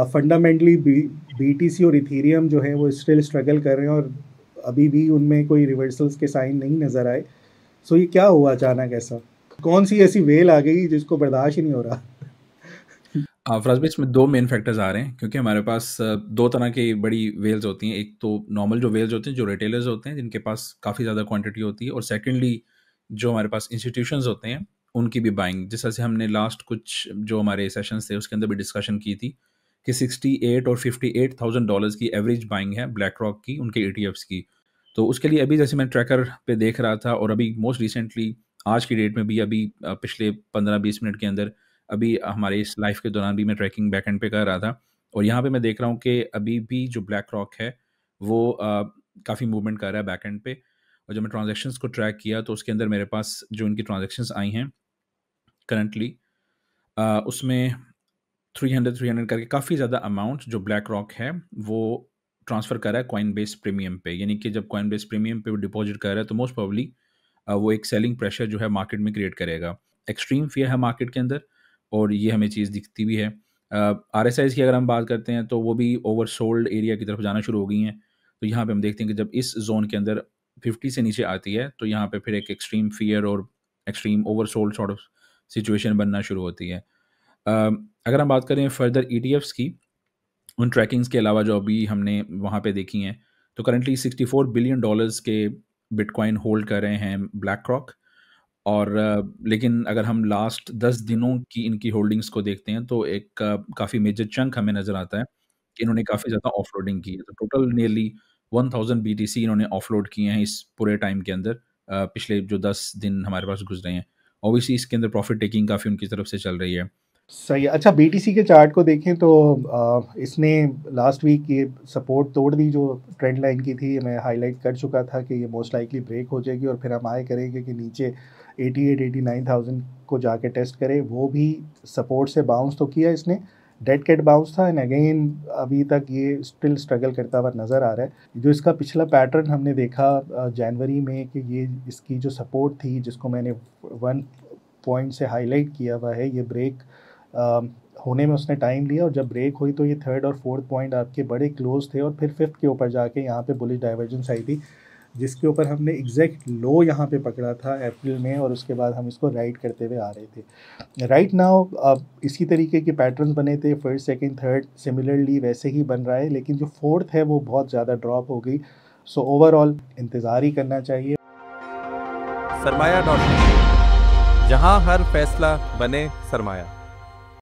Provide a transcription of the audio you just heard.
Fundamentally BTC और Ethereum जो है वो स्टिल स्ट्रगल कर रहे हैं और अभी भी उनमें कोई रिवर्सल्स के साइन नहीं नज़र आए। सो ये क्या हुआ अचानक ऐसा? कौन सी ऐसी वेल आ गई जिसको बर्दाश्त ही नहीं हो रहा? फर्स्ट इसमें दो मेन फैक्टर्स आ रहे हैं, क्योंकि हमारे पास दो तरह की बड़ी वेल्स होती हैं। एक तो नॉर्मल जो वेल्स होते हैं, जो रिटेलर्स होते हैं, जिनके पास काफ़ी ज़्यादा क्वांटिटी होती है, और सेकेंडली जो हमारे पास इंस्टीट्यूशंस होते हैं, उनकी भी बाइंग। जिस तरह से हमने लास्ट कुछ जो हमारे सेशंस थे उसके अंदर भी डिस्कशन की थी कि 68 और $58,000 की एवरेज बाइंग है ब्लैक रॉक की, उनके ETFs की। तो उसके लिए अभी जैसे मैं ट्रैकर पे देख रहा था, और अभी मोस्ट रिसेंटली आज की डेट में भी, अभी पिछले 15-20 मिनट के अंदर, अभी हमारे इस लाइफ के दौरान भी मैं ट्रैकिंग बैकएंड पे कर रहा था, और यहाँ पे मैं देख रहा हूँ कि अभी भी जो ब्लैक रॉक है वो काफ़ी मूवमेंट कर रहा है बैकएंड पे। और जब मैं ट्रांजैक्शंस को ट्रैक किया तो उसके अंदर मेरे पास जो इनकी ट्रांजैक्शंस आई हैं करंटली, उसमें 300 करके काफ़ी ज़्यादा अमाउंट जो ब्लैक रॉक है वो ट्रांसफ़र कर रहा है कॉइनबेस प्रीमियम पे। यानी कि जब कॉइनबेस प्रीमियम पे वो डिपॉजिट कर रहा है तो मोस्ट प्रोबेबली वो एक सेलिंग प्रेशर जो है मार्केट में क्रिएट करेगा। एक्सट्रीम फियर है मार्केट के अंदर, और ये हमें चीज़ दिखती भी है। RSIs की अगर हम बात करते हैं तो वो भी ओवरसोल्ड एरिया की तरफ जाना शुरू हो गई हैं। तो यहाँ पे हम देखते हैं कि जब इस ज़ोन के अंदर 50 से नीचे आती है तो यहाँ पे फिर एक एक्सट्रीम फियर और extreme oversold sort of situation बनना शुरू होती है। अ, अगर हम बात करें फर्दर ETFs की, उन ट्रैकिंग्स के अलावा जो अभी हमने वहाँ पे देखी हैं, तो करंटली $64 बिलियन के बिटकॉइन होल्ड कर रहे हैं ब्लैक रॉक। और लेकिन अगर हम लास्ट 10 दिनों की इनकी होल्डिंग्स को देखते हैं तो एक काफ़ी मेजर चंक हमें नज़र आता है कि इन्होंने काफ़ी ज़्यादा ऑफलोडिंग की है। तो टोटल नियरली 1000 BTC इन्होंने ऑफलोड किए हैं इस पूरे टाइम के अंदर, पिछले जो 10 दिन हमारे पास गुजरे हैं। ऑब्वियसली इसके अंदर प्रॉफिट टेकिंग काफ़ी उनकी तरफ से चल रही है। सही है। अच्छा, बीटीसी के चार्ट को देखें तो इसने लास्ट वीक ये सपोर्ट तोड़ दी जो ट्रेंड लाइन की थी। मैं हाईलाइट कर चुका था कि ये मोस्ट लाइकली ब्रेक हो जाएगी और फिर हम आए करेंगे कि नीचे 88-89,000 को जाके टेस्ट करे। वो भी सपोर्ट से बाउंस तो किया इसने, डेड कैट बाउंस था, एंड अगेन अभी तक ये स्टिल स्ट्रगल करता हुआ नज़र आ रहा है। जो इसका पिछला पैटर्न हमने देखा जनवरी में कि ये इसकी जो सपोर्ट थी जिसको मैंने 1 पॉइंट से हाईलाइट किया हुआ है, ये ब्रेक होने में उसने टाइम लिया, और जब ब्रेक हुई तो ये थर्ड और फोर्थ पॉइंट आपके बड़े क्लोज थे, और फिर फिफ्थ के ऊपर जाके यहाँ पे बुलिश डाइवर्जेंस आई थी जिसके ऊपर हमने एग्जैक्ट लो यहाँ पे पकड़ा था अप्रैल में, और उसके बाद हम इसको राइट करते हुए आ रहे थे। राइट नाउ अब इसी तरीके के पैटर्न्स बने थे, फर्स्ट सेकंड थर्ड सिमिलरली वैसे ही बन रहा है, लेकिन जो फोर्थ है वो बहुत ज़्यादा ड्रॉप हो गई। सो ओवरऑल इंतज़ार ही करना चाहिए। सरमाया.com, जहां हर फैसला बने सरमाया।